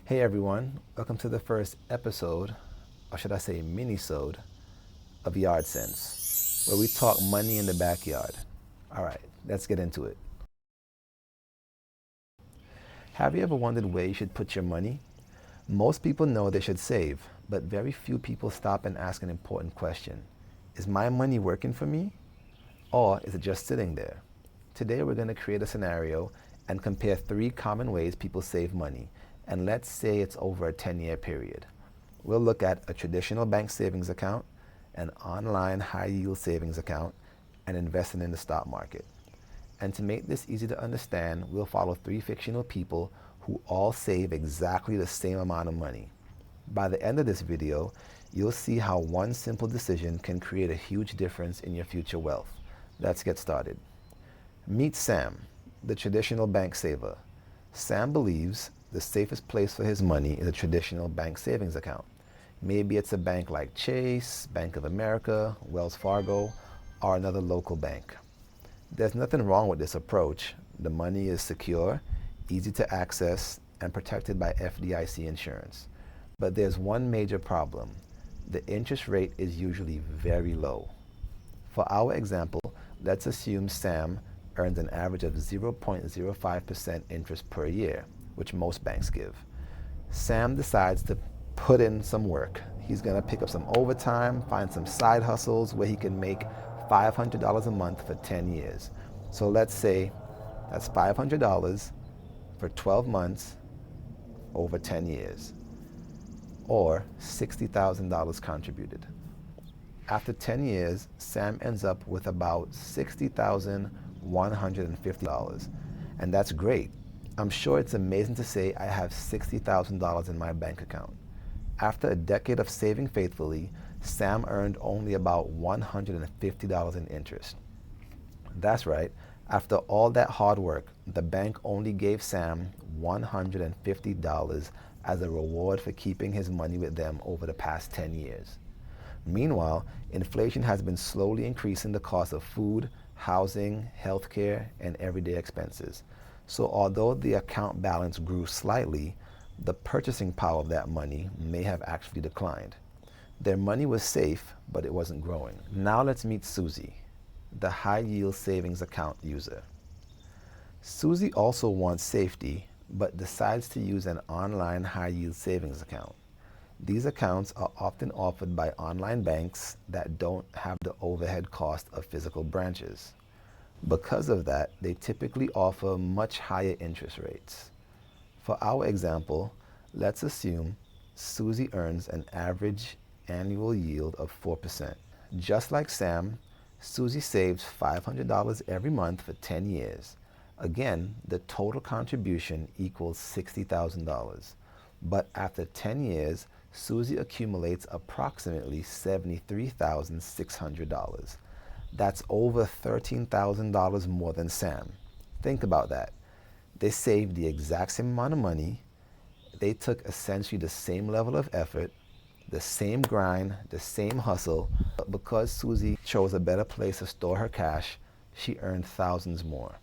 Hey everyone, welcome to the first episode, or should I say mini-sode, of Yard Sense, where we talk money in the backyard. All right, let's get into it. Have you ever wondered where you should put your money? Most people know they should save, but very few people stop and ask an important question. Is my money working for me? Or is it just sitting there? Today we're going to create a scenario and compare three common ways people save money, and let's say it's over a 10-year period. We'll look at a traditional bank savings account, an online high-yield savings account, and investing in the stock market. And to make this easy to understand, we'll follow three fictional people who all save exactly the same amount of money. By the end of this video, you'll see how one simple decision can create a huge difference in your future wealth. Let's get started. Meet Sam, the traditional bank saver. Sam believes the safest place for his money is a traditional bank savings account. Maybe it's a bank like Chase, Bank of America, Wells Fargo, or another local bank. There's nothing wrong with this approach. The money is secure, easy to access, and protected by FDIC insurance. But there's one major problem. The interest rate is usually very low. For our example, let's assume Sam earns an average of 0.05% interest per year, which most banks give. Sam decides to put in some work. He's going to pick up some overtime, find some side hustles where he can make $500 a month for 10 years. So let's say that's $500 for 12 months over 10 years, or $60,000 contributed. After 10 years, Sam ends up with about $60,150, and that's great. I'm sure it's amazing to say I have $60,000 in my bank account. After a decade of saving faithfully, Sam earned only about $150 in interest. That's right, after all that hard work, the bank only gave Sam $150 as a reward for keeping his money with them over the past 10 years. Meanwhile, inflation has been slowly increasing the cost of food, housing, healthcare, and everyday expenses. So although the account balance grew slightly, the purchasing power of that money may have actually declined. Their money was safe, but it wasn't growing. Now let's meet Susie, the high-yield savings account user. Susie also wants safety, but decides to use an online high-yield savings account. These accounts are often offered by online banks that don't have the overhead cost of physical branches. Because of that, they typically offer much higher interest rates. For our example, let's assume Susie earns an average annual yield of 4%. Just like Sam, Susie saves $500 every month for 10 years. Again, the total contribution equals $60,000. But after 10 years, Susie accumulates approximately $73,600. That's over $13,000 more than Sam. Think about that. They saved the exact same amount of money. They took essentially the same level of effort, the same grind, the same hustle, but because Susie chose a better place to store her cash, she earned thousands more.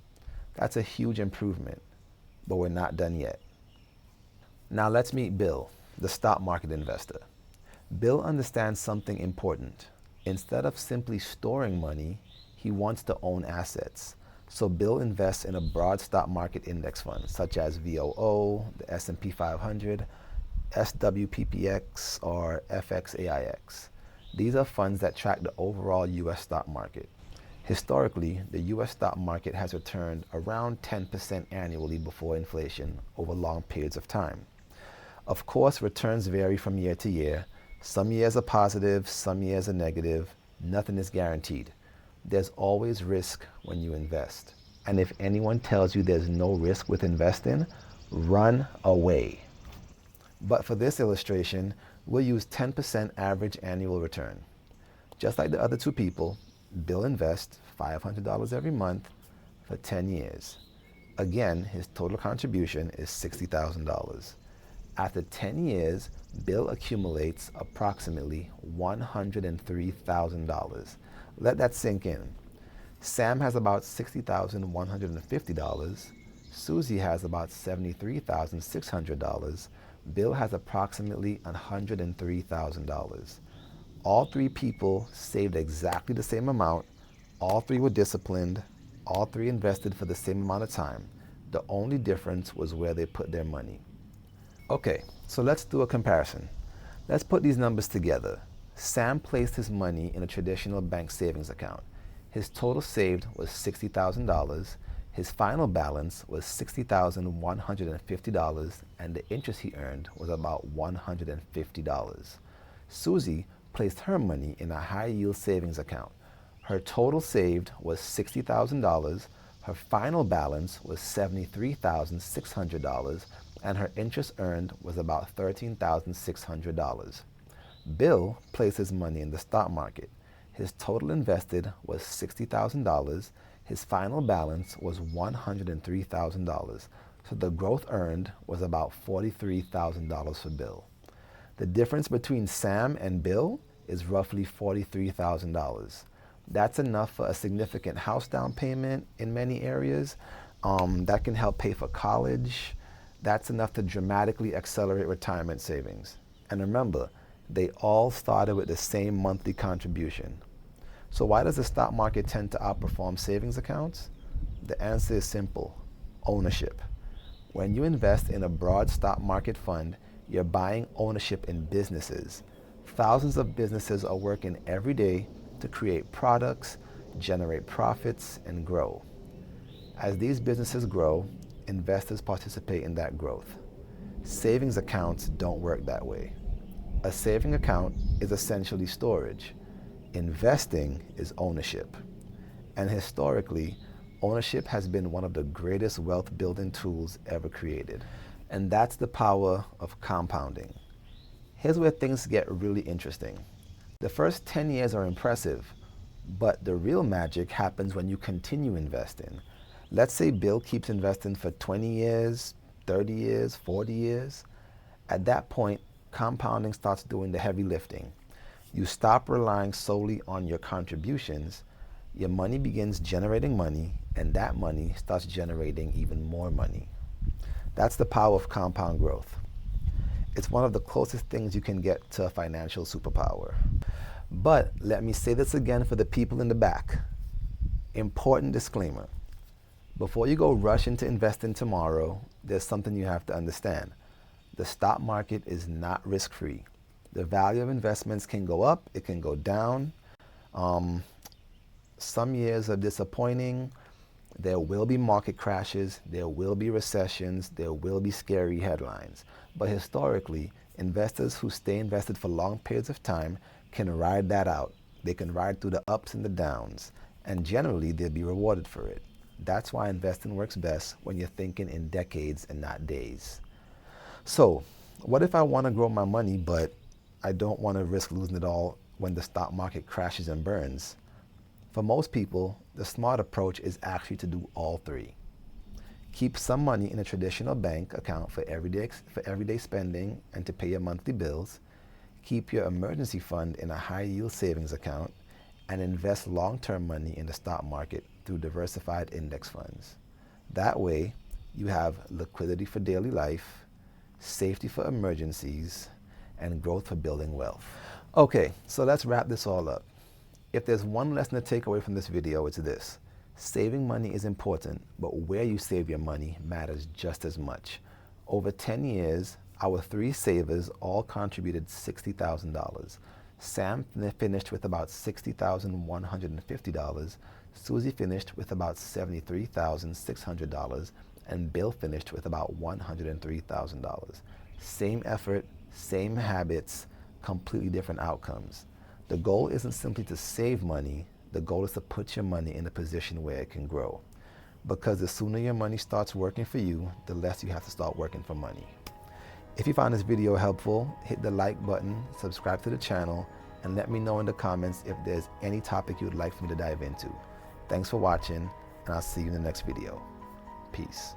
That's a huge improvement, but we're not done yet. Now let's meet Bill, the stock market investor. Bill understands something important. Instead of simply storing money, he wants to own assets. So Bill invests in a broad stock market index fund, such as VOO, the S&P 500, SWPPX, or FXAIX. These are funds that track the overall U.S. stock market. Historically, the U.S. stock market has returned around 10% annually before inflation over long periods of time. Of course, returns vary from year to year. Some years are positive, some years are negative. Nothing is guaranteed. There's always risk when you invest. And if anyone tells you there's no risk with investing, run away. But for this illustration, we'll use 10% average annual return. Just like the other two people, Bill invests $500 every month for 10 years. Again, his total contribution is $60,000. After 10 years, Bill accumulates approximately $103,000. Let that sink in. Sam has about $60,150. Susie has about $73,600. Bill has approximately $103,000. All three people saved exactly the same amount. All three were disciplined. All three invested for the same amount of time. The only difference was where they put their money. Okay, so let's do a comparison. Let's put these numbers together. Sam placed his money in a traditional bank savings account. His total saved was $60,000. His final balance was $60,150, and the interest he earned was about $150. Susie placed her money in a high-yield savings account. Her total saved was $60,000. Her final balance was $73,600, and her interest earned was about $13,600. Bill placed his money in the stock market. His total invested was $60,000. His final balance was $103,000. So the growth earned was about $43,000 for Bill. The difference between Sam and Bill is roughly $43,000. That's enough for a significant house down payment in many areas. That can help pay for college. That's enough to dramatically accelerate retirement savings. And remember, they all started with the same monthly contribution. So why does the stock market tend to outperform savings accounts? The answer is simple: ownership. When you invest in a broad stock market fund, you're buying ownership in businesses. Thousands of businesses are working every day to create products, generate profits, and grow. As these businesses grow, investors participate in that growth. Savings accounts don't work that way. A saving account is essentially storage. Investing is ownership. And historically, ownership has been one of the greatest wealth building tools ever created. And that's the power of compounding. Here's where things get really interesting. The first 10 years are impressive, but the real magic happens when you continue investing. Let's say Bill keeps investing for 20 years, 30 years, 40 years. At that point, compounding starts doing the heavy lifting. You stop relying solely on your contributions. Your money begins generating money, and that money starts generating even more money. That's the power of compound growth. It's one of the closest things you can get to a financial superpower. But let me say this again for the people in the back. Important disclaimer. Before you go rush into investing tomorrow, there's something you have to understand. The stock market is not risk-free. The value of investments can go up, it can go down. Some years are disappointing. There will be market crashes, there will be recessions, there will be scary headlines. But historically, investors who stay invested for long periods of time can ride that out. They can ride through the ups and the downs, and generally they'll be rewarded for it. That's why investing works best when you're thinking in decades and not days. So, what if I want to grow my money, but I don't want to risk losing it all when the stock market crashes and burns? For most people, the smart approach is actually to do all three. Keep some money in a traditional bank account for everyday spending and to pay your monthly bills. Keep your emergency fund in a high-yield savings account, and invest long-term money in the stock market through diversified index funds. That way, you have liquidity for daily life, safety for emergencies, and growth for building wealth. Okay, so let's wrap this all up. If there's one lesson to take away from this video, it's this: saving money is important, but where you save your money matters just as much. Over 10 years, our three savers all contributed $60,000. Sam finished with about $60,150, Susie finished with about $73,600, and Bill finished with about $103,000. Same effort, same habits, completely different outcomes. The goal isn't simply to save money, the goal is to put your money in a position where it can grow. Because the sooner your money starts working for you, the less you have to start working for money. If you found this video helpful, hit the like button, subscribe to the channel, and let me know in the comments if there's any topic you would like for me to dive into. Thanks for watching, and I'll see you in the next video. Peace.